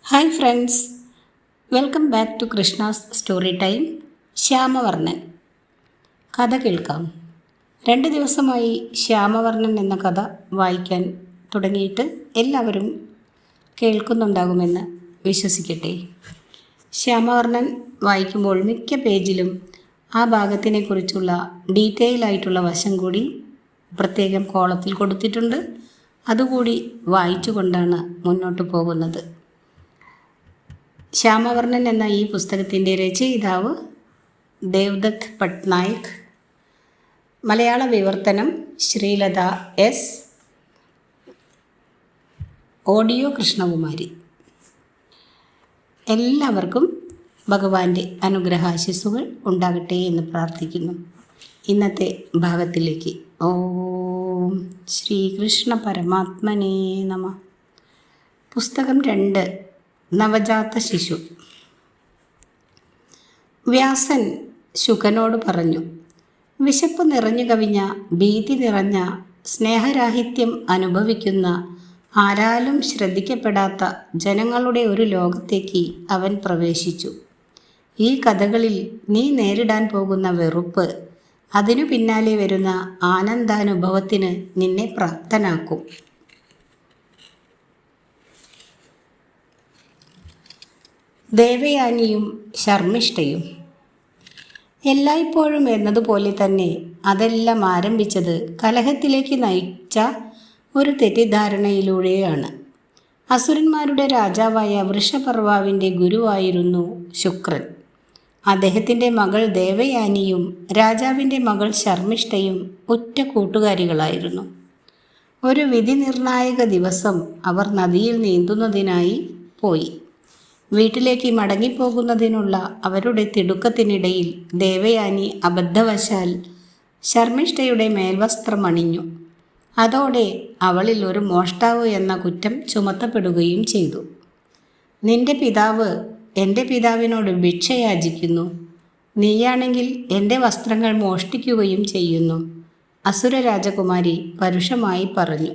Hi friends, welcome back to Krishna's story time. ശ്യാമവർണ്ണൻ കഥ കേൾക്കാം. 2 ദിവസമായി ശ്യാമവർണ്ണൻ എന്ന കഥ വായിക്കാൻ തുടങ്ങിയിട്ട് എല്ലാവരും കേൾക്കുന്നുണ്ടാകുമെന്ന് വിശ്വസിക്കട്ടെ. ശ്യാമവർണ്ണൻ വായിക്കുമ്പോൾ മിക്ക പേജിലും ആ ഭാഗത്തിനെക്കുറിച്ചുള്ള ഡീറ്റെയിൽ ആയിട്ടുള്ള വശം കൂടി പ്രത്യേകം കോളത്തിൽ കൊടുത്തിട്ടുണ്ട്. അതുകൂടി വായിച്ചുകൊണ്ടാണ് മുന്നോട്ട് പോകുന്നത്. ശ്യാമവർണ്ണൻ എന്ന ഈ പുസ്തകത്തിൻ്റെ രചയിതാവ് ദേവ്ദത്ത് പട്നായിക്, മലയാള വിവർത്തനം ശ്രീലത എസ്, ഓഡിയോ കൃഷ്ണകുമാരി. എല്ലാവർക്കും ഭഗവാന്റെ അനുഗ്രഹാശിസ്സുകൾ ഉണ്ടാകട്ടെ എന്ന് പ്രാർത്ഥിക്കുന്നു. ഇന്നത്തെ ഭാഗത്തിലേക്ക്. ഓം ശ്രീകൃഷ്ണ പരമാത്മനേ നമഃ. പുസ്തകം 2, നവജാത ശിശു. വ്യാസൻ ശുകനോട് പറഞ്ഞു, വിശപ്പ് നിറഞ്ഞു കവിഞ്ഞ, ഭീതി നിറഞ്ഞ, സ്നേഹരാഹിത്യം അനുഭവിക്കുന്ന, ആരാലും ശ്രദ്ധിക്കപ്പെടാത്ത ജനങ്ങളുടെ ഒരു ലോകത്തേക്ക് അവൻ പ്രവേശിച്ചു. ഈ കഥകളിൽ നീ നേരിടാൻ പോകുന്ന വെറുപ്പ് അതിനു പിന്നാലെ വരുന്ന ആനന്ദാനുഭവത്തിന് നിന്നെ പ്രാപ്തനാക്കും. ദേവയാനിയും ശർമ്മിഷ്ഠയും. എല്ലായ്പ്പോഴും എന്നതുപോലെ തന്നെ അതെല്ലാം ആരംഭിച്ചത് കലഹത്തിലേക്ക് നയിച്ച ഒരു തെറ്റിദ്ധാരണയിലൂടെയാണ്. അസുരന്മാരുടെ രാജാവായ വൃഷപർവാവിൻ്റെ ഗുരുവായിരുന്നു ശുക്രൻ. അദ്ദേഹത്തിൻ്റെ മകൾ ദേവയാനിയും രാജാവിൻ്റെ മകൾ ശർമ്മിഷ്ഠയും ഉറ്റ കൂട്ടുകാരികളായിരുന്നു. ഒരു വിധി നിർണായക ദിവസം അവർ നദിയിൽ നീന്തുന്നതിനായി പോയി. വീട്ടിലേക്ക് മടങ്ങിപ്പോകുന്നതിനുള്ള അവരുടെ തിടുക്കത്തിനിടയിൽ ദേവയാനി അബദ്ധവശാൽ ശർമ്മിഷ്ഠയുടെ മേൽവസ്ത്രം അണിഞ്ഞു. അതോടെ അവളിൽ ഒരു മോഷ്ടാവ് എന്ന കുറ്റം ചുമത്തപ്പെടുകയും ചെയ്തു. നിന്റെ പിതാവ് എൻ്റെ പിതാവിനോട് ഭിക്ഷ യാചിക്കുന്നു, നീയാണെങ്കിൽ എൻ്റെ വസ്ത്രങ്ങൾ മോഷ്ടിക്കുകയും ചെയ്യുന്നു, അസുര രാജകുമാരി പരുഷമായി പറഞ്ഞു.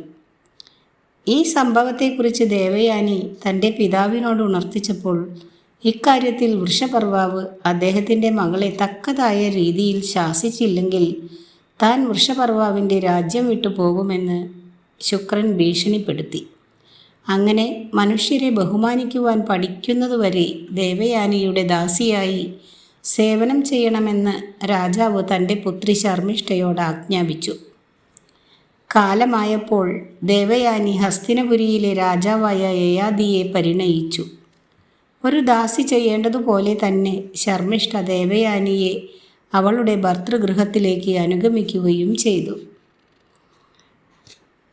ഈ സംഭവത്തെക്കുറിച്ച് ദേവയാനി തൻ്റെ പിതാവിനോട് ഉണർത്തിച്ചപ്പോൾ ഇക്കാര്യത്തിൽ വൃഷപർവാവ് അദ്ദേഹത്തിൻ്റെ മകളെ തക്കതായ രീതിയിൽ ശാസിച്ചില്ലെങ്കിൽ താൻ വൃഷപർവാവിൻ്റെ രാജ്യം വിട്ടു പോകുമെന്ന് ശുക്രൻ ഭീഷണിപ്പെടുത്തി. അങ്ങനെ മനുഷ്യരെ ബഹുമാനിക്കുവാൻ പഠിക്കുന്നതുവരെ ദേവയാനിയുടെ ദാസിയായി സേവനം ചെയ്യണമെന്ന് രാജാവ് തൻ്റെ പുത്രി ശർമ്മിഷ്ഠയോട് ആജ്ഞാപിച്ചു. കാലമായപ്പോൾ ദേവയാനി ഹസ്തിനപുരിയിലെ രാജാവായ യയാതിയെ പരിണയിച്ചു. ഒരു ദാസി ചെയ്യേണ്ടതുപോലെ തന്നെ ശർമ്മിഷ്ഠ ദേവയാനിയെ അവളുടെ ഭർതൃഗൃഹത്തിലേക്ക് അനുഗമിക്കുകയും ചെയ്തു.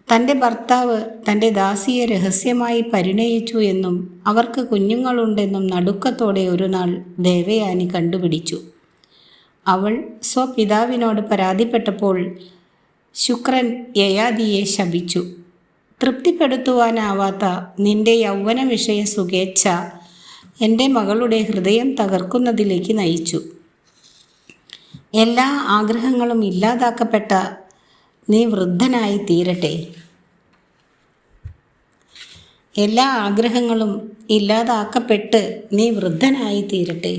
തൻ്റെ ഭർത്താവ് തൻ്റെ ദാസിയെ രഹസ്യമായി പരിണയിച്ചു എന്നും അവർക്ക് കുഞ്ഞുങ്ങളുണ്ടെന്നും നടുക്കത്തോടെ ഒരു നാൾ ദേവയാനി കണ്ടുപിടിച്ചു. അവൾ സ്വപിതാവിനോട് പരാതിപ്പെട്ടപ്പോൾ ശുക്രൻ യയാതിയെ ശപിച്ചു. തൃപ്തിപ്പെടുത്തുവാനാവാത്ത നിന്റെ യൗവന വിഷയ സുഖേച്ഛ എൻ്റെ മകളുടെ ഹൃദയം തകർക്കുന്നതിലേക്ക് നയിച്ചു. എല്ലാ ആഗ്രഹങ്ങളും ഇല്ലാതാക്കപ്പെട്ട നീ വൃദ്ധനായി തീരട്ടെ. എല്ലാ ആഗ്രഹങ്ങളും ഇല്ലാതാക്കപ്പെട്ട് നീ വൃദ്ധനായി തീരട്ടെ.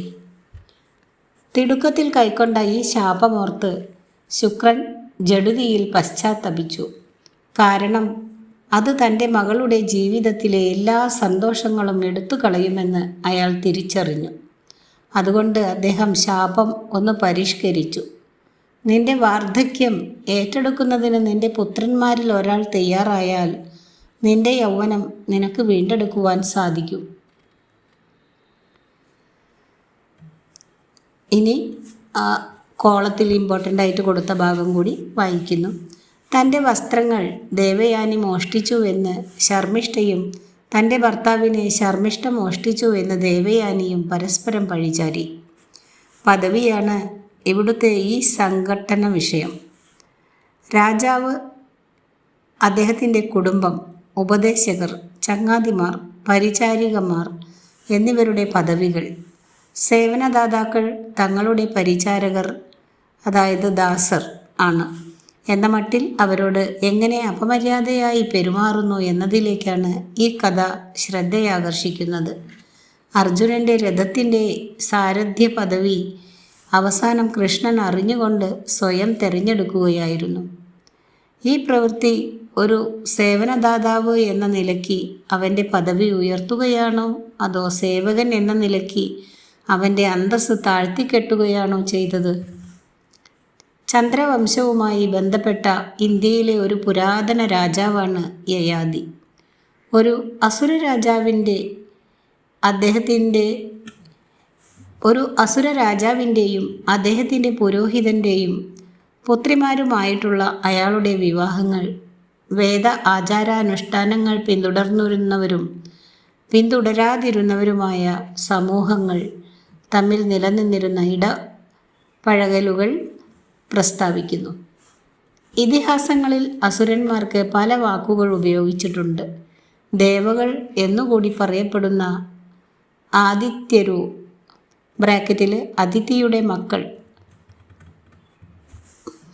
തിടുക്കത്തിൽ കൈക്കൊണ്ട ഈ ശാപമോർത്ത് ശുക്രൻ ജഡുതിയിൽ പശ്ചാത്തപിച്ചു. കാരണം അത് തൻ്റെ മകളുടെ ജീവിതത്തിലെ എല്ലാ സന്തോഷങ്ങളും എടുത്തു കളയുമെന്ന് അയാൾ തിരിച്ചറിഞ്ഞു. അതുകൊണ്ട് അദ്ദേഹം ശാപം ഒന്ന് പരിഷ്കരിച്ചു. നിന്റെ വാർദ്ധക്യം ഏറ്റെടുക്കുന്നതിന് നിന്റെ പുത്രന്മാരിൽ ഒരാൾ തയ്യാറായാൽ നിന്റെ യൗവനം നിനക്ക് വീണ്ടെടുക്കുവാൻ സാധിക്കും. ഇനി കോളത്തിൽ ഇമ്പോർട്ടൻ്റ് ആയിട്ട് കൊടുത്ത ഭാഗം കൂടി വായിക്കുന്നു. തൻ്റെ വസ്ത്രങ്ങൾ ദേവയാനി മോഷ്ടിച്ചു എന്ന് ശർമ്മിഷ്ഠയും തൻ്റെ ഭർത്താവിനെ ശർമ്മിഷ്ഠ മോഷ്ടിച്ചു എന്ന് ദേവയാനിയും പരസ്പരം പഴിചാരി. പദവിയാണ് ഇവിടുത്തെ ഈ സംഘട്ടന വിഷയം. രാജാവ്, അദ്ദേഹത്തിൻ്റെ കുടുംബം, ഉപദേശകർ, ചങ്ങാതിമാർ, പരിചാരികമാർ എന്നിവരുടെ പദവികൾ, സേവനദാതാക്കൾ തങ്ങളുടെ പരിചാരകർ അതായത് ദാസർ ആണ്. എന്ന മട്ടിൽ അവരോട് എങ്ങനെ അപമര്യാദയായി പെരുമാറുന്നു എന്നതിലേക്കാണ് ഈ കഥ ശ്രദ്ധയാകർഷിക്കുന്നത്. അർജുനൻ്റെ രഥത്തിൻ്റെ സാരഥ്യ പദവി അവസാനം കൃഷ്ണൻ അറിഞ്ഞുകൊണ്ട് സ്വയം തിരഞ്ഞെടുക്കുകയായിരുന്നു. ഈ പ്രവൃത്തി ഒരു സേവനദാതാവ് എന്ന നിലയ്ക്ക് അവൻ്റെ പദവി ഉയർത്തുകയാണോ അതോ സേവകൻ എന്ന നിലയ്ക്ക് അവൻ്റെ അന്തസ്സ് താഴ്ത്തിക്കെട്ടുകയാണോ ചെയ്തത്? ചന്ദ്രവംശവുമായി ബന്ധപ്പെട്ട ഇന്ത്യയിലെ ഒരു പുരാതന രാജാവാണ് യയാതി. ഒരു അസുര രാജാവിൻ്റെയും അദ്ദേഹത്തിൻ്റെ പുരോഹിതൻ്റെയും പുത്രിമാരുമായിട്ടുള്ള അയാളുടെ വിവാഹങ്ങൾ വേദ ആചാരാനുഷ്ഠാനങ്ങൾ പിന്തുടർന്നിരുന്നവരും പിന്തുടരാതിരുന്നവരുമായ സമൂഹങ്ങൾ തമ്മിൽ നിലനിന്നിരുന്ന ഇടപഴകലുകൾ പ്രസ്താവിക്കുന്നു. ഇതിഹാസങ്ങളിൽ അസുരന്മാർക്ക് പല വാക്കുകൾ ഉപയോഗിച്ചിട്ടുണ്ട്. ദേവകൾ എന്നുകൂടി പറയപ്പെടുന്ന ആദിത്യരു (അതിഥിയുടെ മക്കൾ),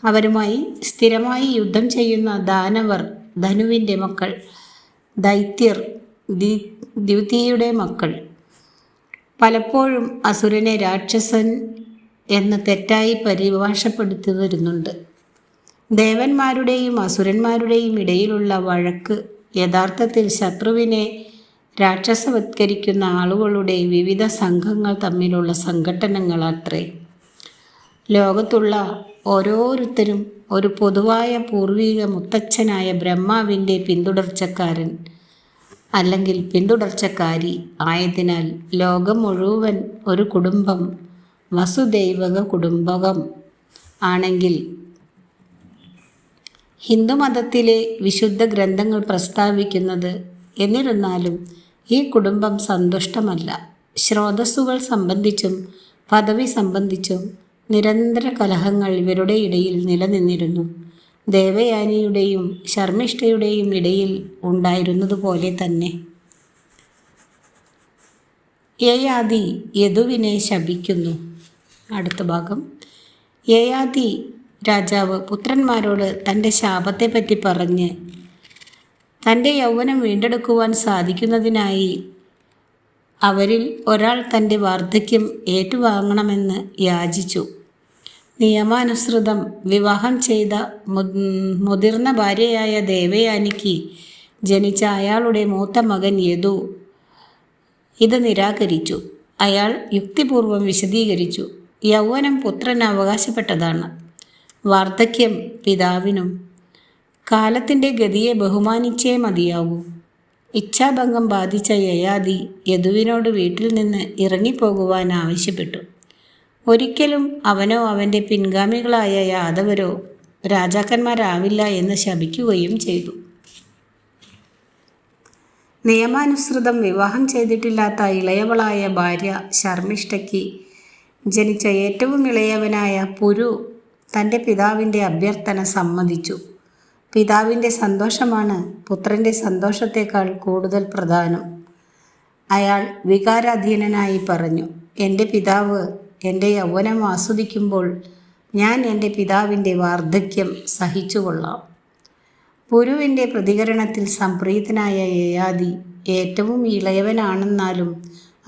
അവരുമായി സ്ഥിരമായി യുദ്ധം ചെയ്യുന്ന ദാനവർ (ധനുവിൻ്റെ മക്കൾ), ദൈത്യർ (ദ്യുതിയുടെ മക്കൾ). പലപ്പോഴും അസുരനെ രാക്ഷസൻ എന്ന് തെറ്റായി പരിഭാഷപ്പെടുത്തി വരുന്നുണ്ട്. ദേവന്മാരുടെയും അസുരന്മാരുടെയും ഇടയിലുള്ള വഴക്ക് യഥാർത്ഥത്തിൽ ശത്രുവിനെ രാക്ഷസവത്കരിക്കുന്ന ആളുകളുടെ വിവിധ സംഘങ്ങൾ തമ്മിലുള്ള സംഘട്ടനങ്ങളത്രേ. ലോകത്തുള്ള ഓരോരുത്തരും ഒരു പൊതുവായ പൂർവിക മുത്തച്ഛനായ ബ്രഹ്മാവിൻ്റെ പിന്തുടർച്ചക്കാരൻ അല്ലെങ്കിൽ പിന്തുടർച്ചക്കാരി ആയതിനാൽ ലോകം മുഴുവൻ ഒരു കുടുംബം, വസുദൈവക കുടുംബകം ആണെങ്കിൽ ഹിന്ദുമതത്തിലെ വിശുദ്ധ ഗ്രന്ഥങ്ങൾ പ്രസ്താവിക്കുന്നത് എന്നിരുന്നാലും ഈ കുടുംബം സന്തുഷ്ടമല്ല. സ്രോതസ്സുകൾ സംബന്ധിച്ചും പദവി സംബന്ധിച്ചും നിരന്തര കലഹങ്ങൾ ഇവരുടെ ഇടയിൽ നിലനിന്നിരുന്നു. ദേവയാനിയുടെയും ശർമ്മിഷ്ഠയുടെയും ഇടയിൽ ഉണ്ടായിരുന്നതുപോലെ തന്നെ. യയാതി യദുവിനെ ശപിക്കുന്നു. അടുത്ത ഭാഗം. യയാതി രാജാവ് പുത്രന്മാരോട് തൻ്റെ ശാപത്തെപ്പറ്റി പറഞ്ഞ് തൻ്റെ യൗവനം വീണ്ടെടുക്കുവാൻ സാധിക്കുന്നതിനായി അവരിൽ ഒരാൾ തൻ്റെ വാർദ്ധക്യം ഏറ്റുവാങ്ങണമെന്ന് യാചിച്ചു. നിയമാനുസൃതം വിവാഹം ചെയ്ത മുതിർന്ന ഭാര്യയായ ദേവയാനിക്ക് ജനിച്ച അയാളുടെ മൂത്ത മകൻ യദു ഇത് നിരാകരിച്ചു. അയാൾ യുക്തിപൂർവം വിശദീകരിച്ചു, യൗവനം പുത്രന് അവകാശപ്പെട്ടതാണ്, വാർദ്ധക്യം പിതാവിനും. കാലത്തിൻ്റെ ഗതിയെ ബഹുമാനിച്ചേ മതിയാവൂ. ഇച്ഛാഭംഗം ബാധിച്ച യയാതി യദുവിനോട് വീട്ടിൽ നിന്ന് ഇറങ്ങിപ്പോകുവാൻ ആവശ്യപ്പെട്ടു. ഒരിക്കലും അവനോ അവൻ്റെ പിൻഗാമികളായ യാദവരോ രാജാക്കന്മാരാവില്ല എന്ന് ശപിക്കുകയും ചെയ്തു. നിയമാനുസൃതം വിവാഹം ചെയ്തിട്ടില്ലാത്ത ഇളയവളായ ഭാര്യ ശർമ്മിഷ്ഠയ്ക്ക് ജനിച്ച ഏറ്റവും ഇളയവനായ പുരു തൻ്റെ പിതാവിൻ്റെ അഭ്യർത്ഥന സമ്മതിച്ചു. പിതാവിൻ്റെ സന്തോഷമാണ് പുത്രൻ്റെ സന്തോഷത്തേക്കാൾ കൂടുതൽ പ്രധാനം. അയാൾ വികാരാധീനനായി പറഞ്ഞു, എൻ്റെ പിതാവ് എൻ്റെ യൗവനം ആസ്വദിക്കുമ്പോൾ ഞാൻ എൻ്റെ പിതാവിൻ്റെ വാർദ്ധക്യം സഹിച്ചുകൊള്ളാം. പുരുവിൻ്റെ പ്രതികരണത്തിൽ സംപ്രീതനായ യയാതി ഏറ്റവും ഇളയവനാണെന്നാലും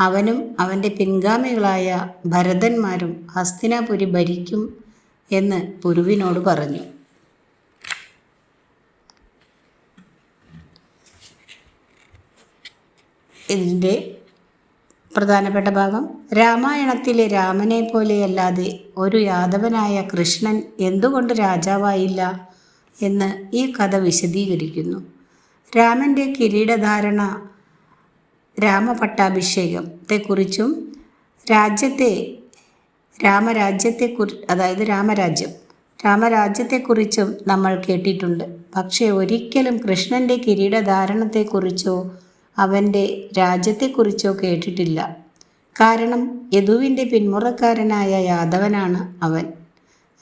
അവനും അവൻ്റെ പിൻഗാമികളായ ഭരതന്മാരും ഹസ്തിനാപുരി ഭരിക്കും എന്ന് പുരുവിനോട് പറഞ്ഞു. ഇതിൻ്റെ പ്രധാനപ്പെട്ട ഭാഗം. രാമായണത്തിലെ രാമനെ പോലെയല്ലാതെ ഒരു യാദവനായ കൃഷ്ണൻ എന്തുകൊണ്ട് രാജാവായില്ല എന്ന് ഈ കഥ വിശദീകരിക്കുന്നു. രാമൻ്റെ കിരീടധാരണ, രാമപട്ടാഭിഷേകത്തെക്കുറിച്ചും രാമരാജ്യത്തെക്കുറിച്ചും നമ്മൾ കേട്ടിട്ടുണ്ട്. പക്ഷേ ഒരിക്കലും കൃഷ്ണൻ്റെ കിരീടധാരണത്തെക്കുറിച്ചോ അവൻ്റെ രാജ്യത്തെക്കുറിച്ചോ കേട്ടിട്ടില്ല. കാരണം യദുവിൻ്റെ പിന്മുറക്കാരനായ യാദവനാണ് അവൻ.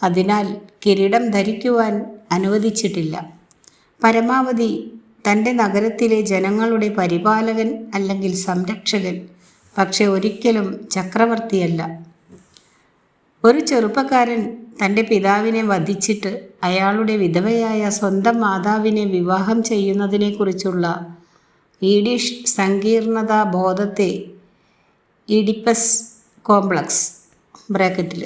അതിനാൽ കിരീടം ധരിക്കുവാൻ അനുവദിച്ചിട്ടില്ല. പരമാവധി തൻ്റെ നഗരത്തിലെ ജനങ്ങളുടെ പരിപാലകൻ അല്ലെങ്കിൽ സംരക്ഷകൻ, പക്ഷെ ഒരിക്കലും ചക്രവർത്തിയല്ല. ഒരു ചെറുപ്പക്കാരൻ തൻ്റെ പിതാവിനെ വധിച്ചിട്ട് അയാളുടെ വിധവയായ സ്വന്തം മാതാവിനെ വിവാഹം ചെയ്യുന്നതിനെക്കുറിച്ചുള്ള ഈഡിഷ് സങ്കീർണതാ ബോധത്തെ ഈഡിപ്പസ് കോംപ്ലക്സ് ബ്രാക്കറ്റിൽ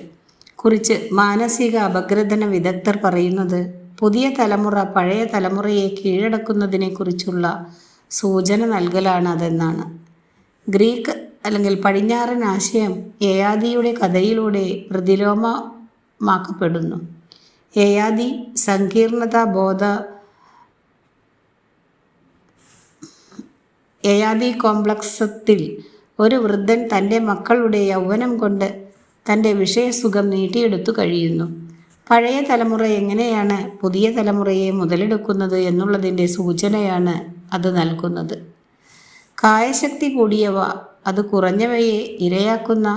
കുറിച്ച് മാനസിക അപഗ്രഥന വിദഗ്ധർ പറയുന്നത് പുതിയ തലമുറ പഴയ തലമുറയെ കീഴടക്കുന്നതിനെക്കുറിച്ചുള്ള സൂചന നൽകലാണ് അതെന്നാണ്. ഗ്രീക്ക് അല്ലെങ്കിൽ പടിഞ്ഞാറൻ ആശയം യയാതിയുടെ കഥയിലൂടെ പ്രതിലോമമാക്കപ്പെടുന്നു. യയാതി സങ്കീർണതാ ബോധ യയാതി കോംപ്ലക്സത്തിൽ ഒരു വൃദ്ധൻ തൻ്റെ മക്കളുടെ യൗവനം കൊണ്ട് തൻ്റെ വിഷയസുഖം നീട്ടിയെടുത്തു കഴിയുന്നു. പഴയ തലമുറ എങ്ങനെയാണ് പുതിയ തലമുറയെ മുതലെടുക്കുന്നത് എന്നുള്ളതിൻ്റെ സൂചനയാണ് അത് നൽകുന്നത്. കായശക്തി കൂടിയവ അത് കുറഞ്ഞവയെ ഇരയാക്കുന്ന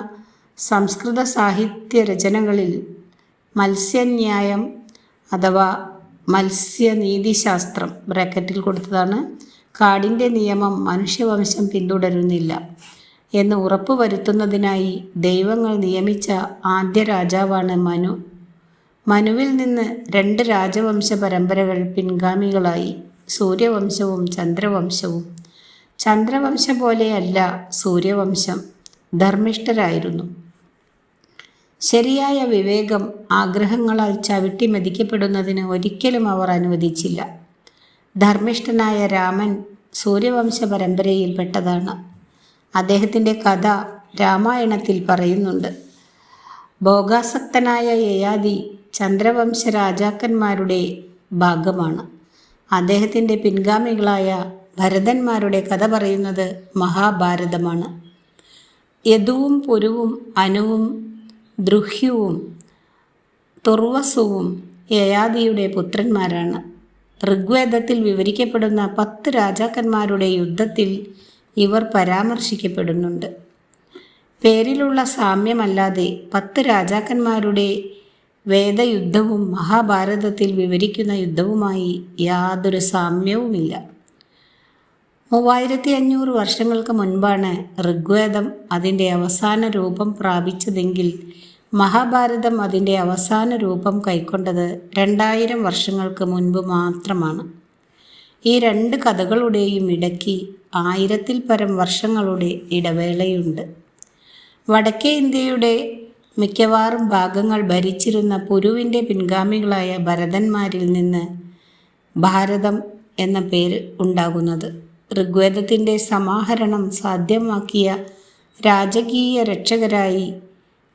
സംസ്കൃത സാഹിത്യ രചനകളിൽ മത്സ്യന്യായം അഥവാ മത്സ്യനീതിശാസ്ത്രം ബ്രാക്കറ്റിൽ കൊടുത്തതാണ് കാടിൻ്റെ നിയമം മനുഷ്യവംശം പിന്തുടരുന്നില്ല എന്ന് ഉറപ്പുവരുത്തുന്നതിനായി ദൈവങ്ങൾ നിയമിച്ച ആദ്യ രാജാവാണ് മനു. മനുവിൽ നിന്ന് 2 രാജവംശ പരമ്പരകൾ പിൻഗാമികളായി, സൂര്യവംശവും ചന്ദ്രവംശവും. ചന്ദ്രവംശം പോലെയല്ല സൂര്യവംശം, ധർമ്മിഷ്ഠരായിരുന്നു. ശരിയായ വിവേകം ആഗ്രഹങ്ങളാൽ ചവിട്ടി മെതിക്കപ്പെടുന്നതിന് ഒരിക്കലും അവർ അനുവദിച്ചില്ല. ധർമ്മിഷ്ഠനായ രാമൻ സൂര്യവംശ പരമ്പരയിൽപ്പെട്ടതാണ്. അദ്ദേഹത്തിൻ്റെ കഥ രാമായണത്തിൽ പറയുന്നുണ്ട്. ഭോഗാസക്തനായ യയാതി ചന്ദ്രവംശ രാജാക്കന്മാരുടെ ഭാഗമാണ്. അദ്ദേഹത്തിൻ്റെ പിൻഗാമികളായ ഭരതന്മാരുടെ കഥ പറയുന്നത് മഹാഭാരതമാണ്. യദുവും പുരുവും അനുവും ദ്രുഹ്യുവും തുർവസുവും യയാതിയുടെ പുത്രന്മാരാണ്. ഋഗ്വേദത്തിൽ വിവരിക്കപ്പെടുന്ന 10 രാജാക്കന്മാരുടെ യുദ്ധത്തിൽ ഇവർ പരാമർശിക്കപ്പെടുന്നുണ്ട്. പേരിലുള്ള സാമ്യമല്ലാതെ 10 രാജാക്കന്മാരുടെ വേദയുദ്ധവും മഹാഭാരതത്തിൽ വിവരിക്കുന്ന യുദ്ധവുമായി യാതൊരു സാമ്യവുമില്ല. 3500 വർഷങ്ങൾക്ക് മുൻപാണ് ഋഗ്വേദം അതിൻ്റെ അവസാന രൂപം പ്രാപിച്ചതെങ്കിൽ മഹാഭാരതം അതിൻ്റെ അവസാന രൂപം കൈക്കൊണ്ടത് 2000 വർഷങ്ങൾക്ക് മുൻപ് മാത്രമാണ്. ഈ 2 കഥകളുടെയും ഇടയ്ക്ക് 1000-ൽ പരം വർഷങ്ങളുടെ ഇടവേളയുണ്ട്. വടക്കേ ഇന്ത്യയുടെ മിക്കവാറും ഭാഗങ്ങൾ ഭരിച്ചിരുന്ന പുരുവിൻ്റെ പിൻഗാമികളായ ഭരതന്മാരിൽ നിന്ന് ഭാരതം എന്ന പേര് ഉണ്ടാകുന്നത്. ഋഗ്വേദത്തിൻ്റെ സമാഹരണം സാധ്യമാക്കിയ രാജകീയ രക്ഷകരായി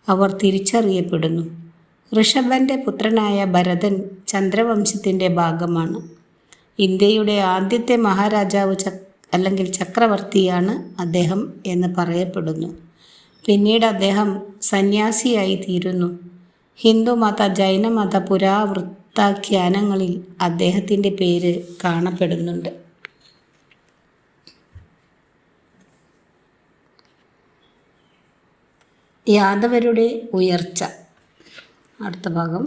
അവർ തിരിച്ചറിയപ്പെടുന്നു. ഋഷഭൻ്റെ പുത്രനായ ഭരതൻ ചന്ദ്രവംശത്തിൻ്റെ ഭാഗമാണ്. ഇന്ത്യയുടെ ആദ്യത്തെ മഹാരാജാവ് അല്ലെങ്കിൽ ചക്രവർത്തിയാണ് അദ്ദേഹം എന്ന് പറയപ്പെടുന്നു. പിന്നീട് അദ്ദേഹം സന്യാസിയായി തീരുന്നു. ഹിന്ദുമത ജൈനമത പുരാവൃത്താഖ്യാനങ്ങളിൽ അദ്ദേഹത്തിൻ്റെ പേര് കാണപ്പെടുന്നുണ്ട്. യാദവരുടെ ഉയർച്ച. അടുത്ത ഭാഗം.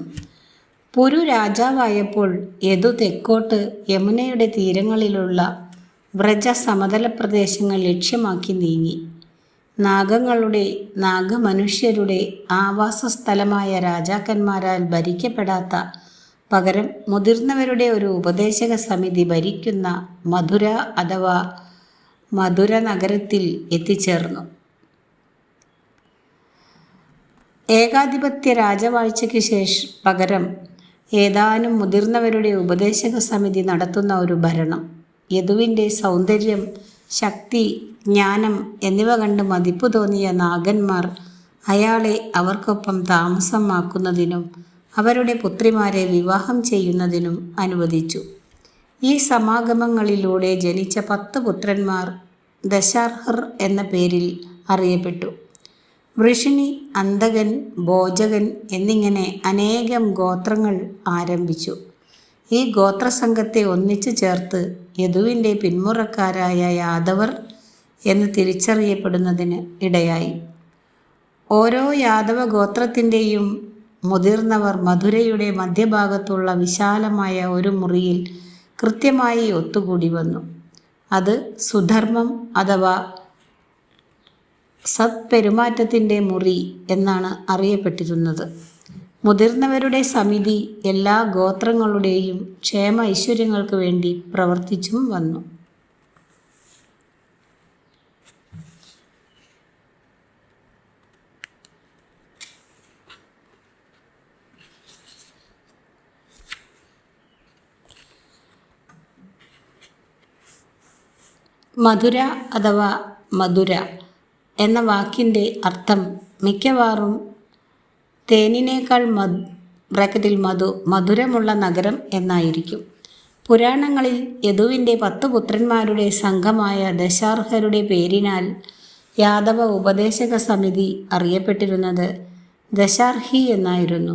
പുരു രാജാവായപ്പോൾ യദു തെക്കോട്ട് യമുനയുടെ തീരങ്ങളിലുള്ള വ്രജ സമതല പ്രദേശങ്ങൾ ലക്ഷ്യമാക്കി നീങ്ങി. നാഗമനുഷ്യരുടെ ആവാസസ്ഥലമായ രാജാക്കന്മാരാൽ ഭരിക്കപ്പെടാത്ത, പകരം മുതിർന്നവരുടെ ഒരു ഉപദേശക സമിതി ഭരിക്കുന്ന മധുര അഥവാ മധുര നഗരത്തിൽ എത്തിച്ചേർന്നു. ഏകാധിപത്യ രാജവാഴ്ചയ്ക്ക് പകരം ഏതാനും മുതിർന്നവരുടെ ഉപദേശക സമിതി നടത്തുന്ന ഒരു ഭരണം. യദുവിൻ്റെ സൗന്ദര്യം, ശക്തി, ജ്ഞാനം എന്നിവ കണ്ട് മതിപ്പ് തോന്നിയ നാഗന്മാർ അയാളെ അവർക്കൊപ്പം താമസമാക്കുന്നതിനും അവരുടെ പുത്രിമാരെ വിവാഹം ചെയ്യുന്നതിനും അനുവദിച്ചു. ഈ സമാഗമങ്ങളിലൂടെ ജനിച്ച 10 പുത്രന്മാർ ദശാർഹർ എന്ന പേരിൽ അറിയപ്പെട്ടു. വൃഷിണി, അന്തകൻ, ഭോജകൻ എന്നിങ്ങനെ അനേകം ഗോത്രങ്ങൾ ആരംഭിച്ചു. ഈ ഗോത്രസംഘത്തെ ഒന്നിച്ചു ചേർത്ത് യദുവിൻ്റെ പിന്മുറക്കാരായ യാദവർ എന്ന് തിരിച്ചറിയപ്പെടുന്നതിന് ഇടയായി. ഓരോ യാദവ ഗോത്രത്തിൻ്റെയും മുതിർന്നവർ മധുരയുടെ മധ്യഭാഗത്തുള്ള വിശാലമായ ഒരു മുറിയിൽ കൃത്യമായി ഒത്തുകൂടി വന്നു. അത് സുധർമ്മം അഥവാ സത്പെരുമാറ്റത്തിൻ്റെ മുറി എന്നാണ് അറിയപ്പെട്ടിരുന്നത്. മുതിർന്നവരുടെ സമിതി എല്ലാ ഗോത്രങ്ങളുടെയും ക്ഷേമ ഐശ്വര്യങ്ങൾക്ക് വേണ്ടി പ്രവർത്തിച്ചും വന്നു. മധുര അഥവാ മധുര എന്ന വാക്കിൻ്റെ അർത്ഥം മിക്കവാറും തേനിനേക്കാൾ മധുരമുള്ള നഗരം എന്നായിരിക്കും. പുരാണങ്ങളിൽ യദുവിൻ്റെ 10 പുത്രന്മാരുടെ സംഘമായ ദശാർഹരുടെ പേരിനാൽ യാദവ ഉപദേശക സമിതി അറിയപ്പെട്ടിരുന്നത് ദശാർഹി എന്നായിരുന്നു.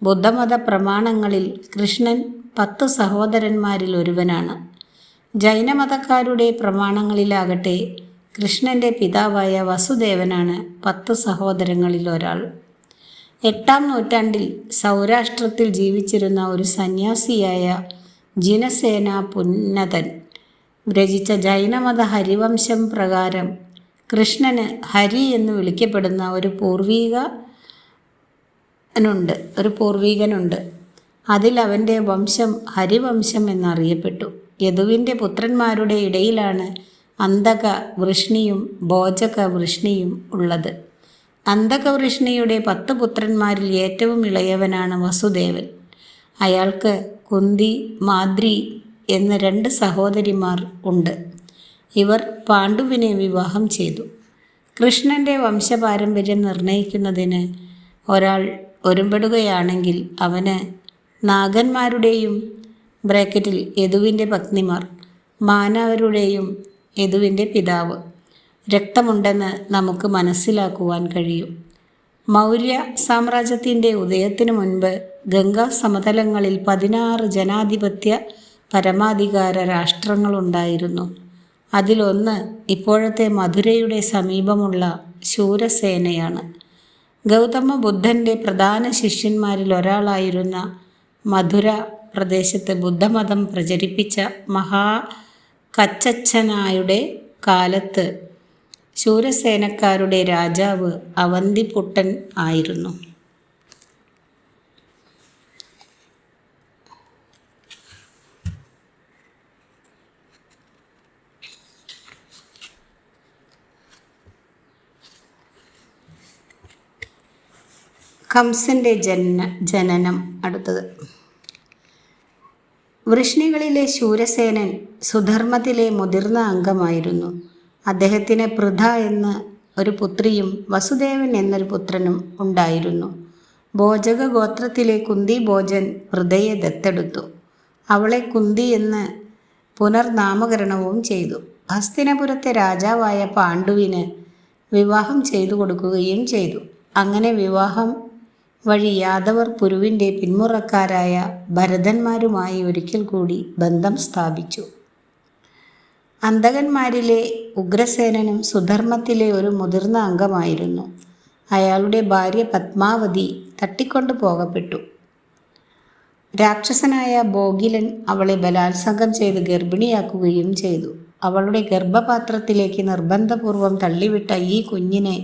ബുദ്ധമത പ്രമാണങ്ങളിൽ കൃഷ്ണൻ 10 സഹോദരന്മാരിൽ ഒരുവനാണ്. ജൈനമതക്കാരുടെ പ്രമാണങ്ങളിലാകട്ടെ കൃഷ്ണൻ്റെ പിതാവായ വസുദേവനാണ് 10 സഹോദരങ്ങളിൽ ഒരാൾ. 8-ാം നൂറ്റാണ്ടിൽ സൗരാഷ്ട്രത്തിൽ ജീവിച്ചിരുന്ന ഒരു സന്യാസിയായ ജിനസേന പുന്നതൻ രചിച്ച ജൈനമത ഹരിവംശം പ്രകാരം കൃഷ്ണന് ഹരി എന്ന് വിളിക്കപ്പെടുന്ന ഒരു പൂർവീകനുണ്ട്. അതിൽ അവൻ്റെ വംശം ഹരിവംശം എന്നറിയപ്പെട്ടു. യദുവിൻ്റെ പുത്രന്മാരുടെ ഇടയിലാണ് അന്തക വൃഷ്ണിയും ഭോജക വൃഷ്ണിയും ഉള്ളത്. അന്തക വൃഷ്ണിയുടെ 10 പുത്രന്മാരിൽ ഏറ്റവും ഇളയവനാണ് വസുദേവൻ. അയാൾക്ക് കുന്തി, മാദ്രി എന്ന 2 സഹോദരിമാർ ഉണ്ട്. ഇവർ പാണ്ഡുവിനെ വിവാഹം ചെയ്തു. കൃഷ്ണൻ്റെ വംശപാരമ്പര്യം നിർണയിക്കുന്നതിന് ഒരാൾ ഒരുമ്പെടുകയാണെങ്കിൽ അവന് നാഗന്മാരുടെയും യദുവിൻ്റെ പത്നിമാർ, മാനവരുടെയും യദുവിൻ്റെ പിതാവ് രക്തമുണ്ടെന്ന് നമുക്ക് മനസ്സിലാക്കുവാൻ കഴിയും. മൗര്യ സാമ്രാജ്യത്തിൻ്റെ ഉദയത്തിനു മുൻപ് ഗംഗാ സമതലങ്ങളിൽ 16 ജനാധിപത്യ പരമാധികാര രാഷ്ട്രങ്ങളുണ്ടായിരുന്നു. അതിലൊന്ന് ഇപ്പോഴത്തെ മധുരയുടെ സമീപമുള്ള ശൂരസേനയാണ്. ഗൗതമ ബുദ്ധൻ്റെ പ്രധാന ശിഷ്യന്മാരിൽ ഒരാളായിരുന്ന മധുര പ്രദേശത്ത് ബുദ്ധമതം പ്രചരിപ്പിച്ച മഹാകച്ചച്ഛനായുടെ കാലത്ത് ശൂരസേനക്കാരുടെ രാജാവ് അവന്തിപുട്ടൻ ആയിരുന്നു. കംസൻ്റെ ജനനം. അടുത്തത് വൃഷ്ണികളിലെ ശൂരസേനൻ സുധർമ്മത്തിലെ മുതിർന്ന അംഗമായിരുന്നു. അദ്ദേഹത്തിന് പൃഥ എന്ന ഒരു പുത്രിയും വസുദേവൻ എന്നൊരു പുത്രനും ഉണ്ടായിരുന്നു. ഭോജക ഗോത്രത്തിലെ കുന്തി ഭോജൻ പൃഥയെ ദത്തെടുത്തു. അവളെ കുന്തി എന്ന് പുനർനാമകരണവും ചെയ്തു. ഹസ്തിനപുരത്തെ രാജാവായ പാണ്ഡുവിന് വിവാഹം ചെയ്തു കൊടുക്കുകയും ചെയ്തു. അങ്ങനെ വിവാഹം വഴി യാദവർ പുരുവിൻ്റെ പിന്മുറക്കാരായ ഭരതന്മാരുമായി ഒരിക്കൽ കൂടി ബന്ധം സ്ഥാപിച്ചു. അന്തകന്മാരിലെ ഉഗ്രസേനനും സുധർമ്മത്തിലെ ഒരു മുതിർന്ന അംഗമായിരുന്നു. അയാളുടെ ഭാര്യ പത്മാവതി തട്ടിക്കൊണ്ടു പോകപ്പെട്ടു. രാക്ഷസനായ ഭോഗിലൻ അവളെ ബലാത്സംഗം ചെയ്ത് ഗർഭിണിയാക്കുകയും ചെയ്തു. അവളുടെ ഗർഭപാത്രത്തിലേക്ക് നിർബന്ധപൂർവം തള്ളിവിട്ട ഈ കുഞ്ഞിനെ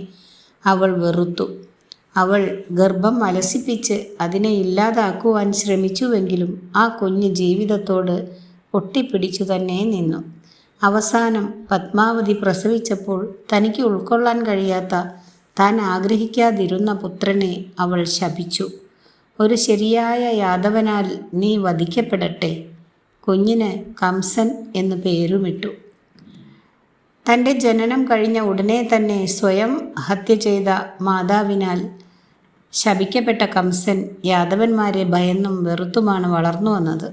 അവൾ വെറുത്തു. അവൾ ഗർഭം അലസിപ്പിച്ച് അതിനെ ഇല്ലാതാക്കുവാൻ ശ്രമിച്ചുവെങ്കിലും ആ കുഞ്ഞ് ജീവിതത്തോട് ഒട്ടിപ്പിടിച്ചു തന്നെ നിന്നു. അവസാനം പത്മാവതി പ്രസവിച്ചപ്പോൾ തനിക്ക് ഉൾക്കൊള്ളാൻ കഴിയാത്ത, താൻ ആഗ്രഹിക്കാതിരുന്ന പുത്രനെ അവൾ ശപിച്ചു. ഒരു ശരിയായ യാദവനാൽ നീ വധിക്കപ്പെടട്ടെ. കുഞ്ഞിന് കംസൻ എന്ന് പേരുമിട്ടു. തൻ്റെ ജനനം കഴിഞ്ഞ ഉടനെ തന്നെ സ്വയം ഹത്യ ചെയ്ത മാതാവിനാൽ ശപിക്കപ്പെട്ട കംസൻ യാദവന്മാരെ ഭയന്നും വെറുത്തുമാണ് വളർന്നു വന്നത്.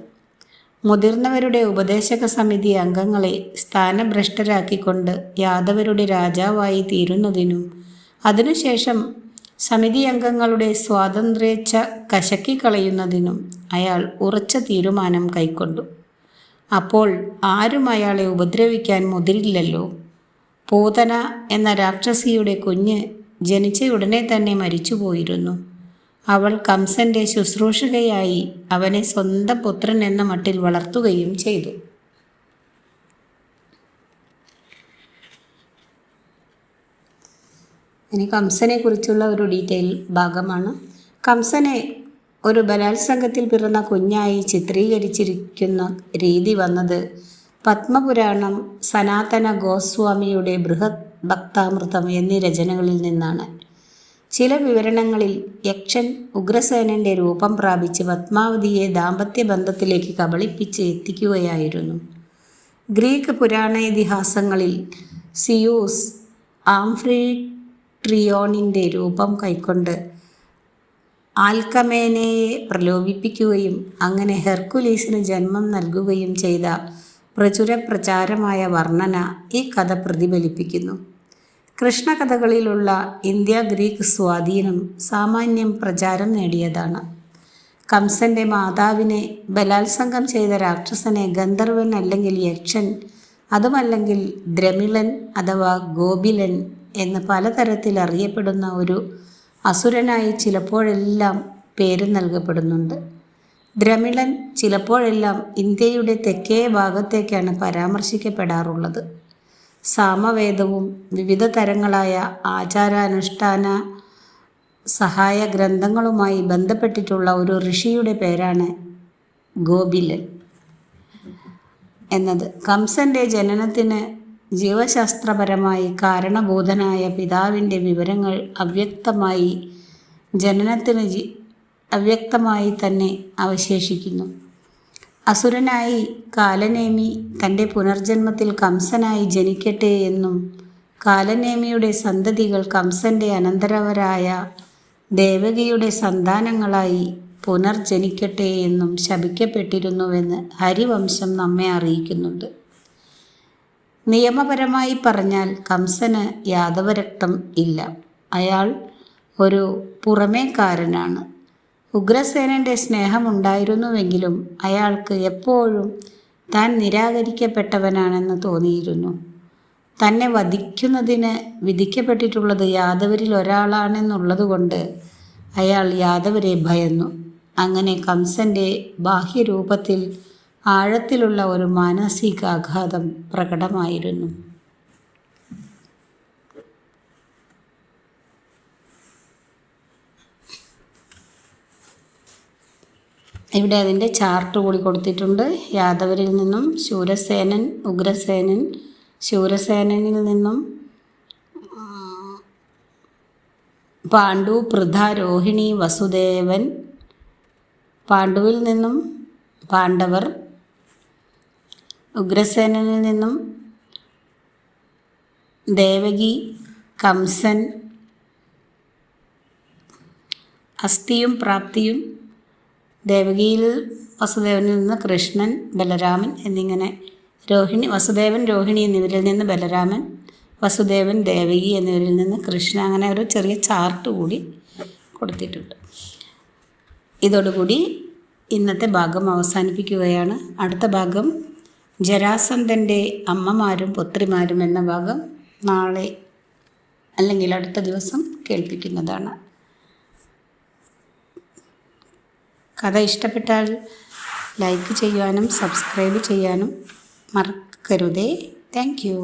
മുതിർന്നവരുടെ ഉപദേശക സമിതി അംഗങ്ങളെ സ്ഥാനഭ്രഷ്ടരാക്കിക്കൊണ്ട് യാദവരുടെ രാജാവായി തീരുന്നതിനും അതിനുശേഷം സമിതി അംഗങ്ങളുടെ സ്വാതന്ത്ര്യേച്ഛ കശക്കിക്കളയുന്നതിനും അയാൾ ഉറച്ച തീരുമാനം കൈക്കൊണ്ടു. അപ്പോൾ ആരും അയാളെ ഉപദ്രവിക്കാൻ മുതിരില്ലല്ലോ. പൂതന എന്ന രാക്ഷസിയുടെ കുഞ്ഞ് ജനിച്ച ഉടനെ തന്നെ മരിച്ചുപോയിരുന്നു. അവൾ കംസൻ്റെ ശുശ്രൂഷകയായി അവനെ സ്വന്തം പുത്രൻ എന്ന മട്ടിൽ വളർത്തുകയും ചെയ്തു. ഇനി കംസനെ കുറിച്ചുള്ള ഒരു ഡീറ്റെയിൽ ഭാഗമാണ്. കംസനെ ഒരു ബലാത്സംഗത്തിൽ പിറന്ന കുഞ്ഞായി ചിത്രീകരിച്ചിരിക്കുന്ന രീതി വന്നത് പത്മപുരാണം, സനാതന ഗോസ്വാമിയുടെ ബൃഹത് ഭക്താമൃതം എന്നീ രചനകളിൽ നിന്നാണ്. ചില വിവരണങ്ങളിൽ യക്ഷൻ ഉഗ്രസേനൻ്റെ രൂപം പ്രാപിച്ച് പത്മാവതിയെ ദാമ്പത്യബന്ധത്തിലേക്ക് കബളിപ്പിച്ച് എത്തിക്കുകയായിരുന്നു. ഗ്രീക്ക് പുരാണേതിഹാസങ്ങളിൽ സിയൂസ് ആംഫിട്രിയോണിൻ്റെ രൂപം കൈക്കൊണ്ട് ആൽക്കമേനയെ പ്രലോഭിപ്പിക്കുകയും അങ്ങനെ ഹെർക്കുലീസിന് ജന്മം നൽകുകയും ചെയ്ത പ്രചുരപ്രചാരമായ വർണ്ണന ഈ കഥ പ്രതിഫലിപ്പിക്കുന്നു. കൃഷ്ണകഥകളിലുള്ള ഇന്ത്യ ഗ്രീക്ക് സ്വാധീനം സാമാന്യം പ്രചാരം നേടിയതാണ്. കംസന്റെ മാതാവിനെ ബലാത്സംഗം ചെയ്ത രാക്ഷസനെ ഗന്ധർവൻ അല്ലെങ്കിൽ യക്ഷൻ, അതുമല്ലെങ്കിൽ ദ്രമിളൻ അഥവാ ഗോപിലൻ എന്ന് പലതരത്തിൽ അറിയപ്പെടുന്ന ഒരു അസുരനായി ചിലപ്പോഴെല്ലാം പേര് നൽകപ്പെടുന്നുണ്ട്. ദ്രമിളൻ ചിലപ്പോഴെല്ലാം ഇന്ത്യയുടെ തെക്കേ ഭാഗത്തേക്കാണ് പരാമർശിക്കപ്പെടാറുള്ളത്. സാമവേദവും വിവിധ തരങ്ങളായ ആചാരാനുഷ്ഠാന സഹായ ഗ്രന്ഥങ്ങളുമായി ബന്ധപ്പെട്ടിട്ടുള്ള ഒരു ഋഷിയുടെ പേരാണ് ഗോപിലൻ എന്നത്. കംസന്റെ ജനനത്തിന് ജീവശാസ്ത്രപരമായി കാരണഭൂതനായ പിതാവിൻ്റെ വിവരങ്ങൾ അവ്യക്തമായി തന്നെ അവശേഷിക്കുന്നു. അസുരനായി കാലനേമി തൻ്റെ പുനർജന്മത്തിൽ കംസനായി ജനിക്കട്ടെ എന്നും കാലനേമിയുടെ സന്തതികൾ കംസന്റെ അനന്തരവരായ ദേവകിയുടെ സന്താനങ്ങളായി പുനർജനിക്കട്ടെ എന്നും ശപിക്കപ്പെട്ടിരുന്നുവെന്ന് ഹരിവംശം നമ്മെ അറിയിക്കുന്നുണ്ട്. നിയമപരമായി പറഞ്ഞാൽ കംസന് യാദവരക്തം ഇല്ല. അയാൾ ഒരു പുറമേക്കാരനാണ്. ഉഗ്രസേനൻ്റെ സ്നേഹമുണ്ടായിരുന്നുവെങ്കിലും അയാൾക്ക് എപ്പോഴും താൻ നിരാകരിക്കപ്പെട്ടവനാണെന്ന് തോന്നിയിരുന്നു. തന്നെ വധിക്കുന്നതിന് വിധിക്കപ്പെട്ടിട്ടുള്ളത് യാദവരിൽ ഒരാളാണെന്നുള്ളതുകൊണ്ട് അയാൾ യാദവരെ ഭയന്നു. അങ്ങനെ കംസന്റെ ബാഹ്യരൂപത്തിൽ ആഴത്തിലുള്ള ഒരു മാനസികാഘാതം പ്രകടമായിരുന്നു. ഇവിടെ അതിൻ്റെ ചാർട്ട് കൂടി കൊടുത്തിട്ടുണ്ട്. യാദവരിൽ നിന്നും ശൂരസേനൻ, ഉഗ്രസേനൻ, ശൂരസേനനിൽ നിന്നും പാണ്ഡു, പൃഥ, രോഹിണി, വസുദേവൻ, പാണ്ഡുവിൽ നിന്നും പാണ്ഡവർ, ഉഗ്രസേനനിൽ നിന്നും ദേവകി, കംസൻ, അസ്ഥിയും പ്രാപ്തിയും, ദേവകിയിൽ വസുദേവനിൽ നിന്ന് കൃഷ്ണൻ, ബലരാമൻ എന്നിങ്ങനെ വസുദേവൻ, രോഹിണി എന്നിവരിൽ നിന്ന് ബലരാമൻ, വസുദേവൻ, ദേവകി എന്നിവരിൽ നിന്ന് കൃഷ്ണ, അങ്ങനെ ഒരു ചെറിയ ചാർട്ട് കൂടി കൊടുത്തിട്ടുണ്ട്. ഇതോടുകൂടി ഇന്നത്തെ ഭാഗം അവസാനിപ്പിക്കുകയാണ്. അടുത്ത ഭാഗം ജരാസന്ധൻ്റെ അമ്മമാരും പുത്രിമാരും എന്ന ഭാഗം നാളെ അല്ലെങ്കിൽ അടുത്ത ദിവസം കേൾപ്പിക്കുന്നതാണ്. കഥ ഇഷ്ടപ്പെട്ടാൽ ലൈക്ക് ചെയ്യാനും സബ്സ്ക്രൈബ് ചെയ്യാനും മറക്കരുതേ. Thank you.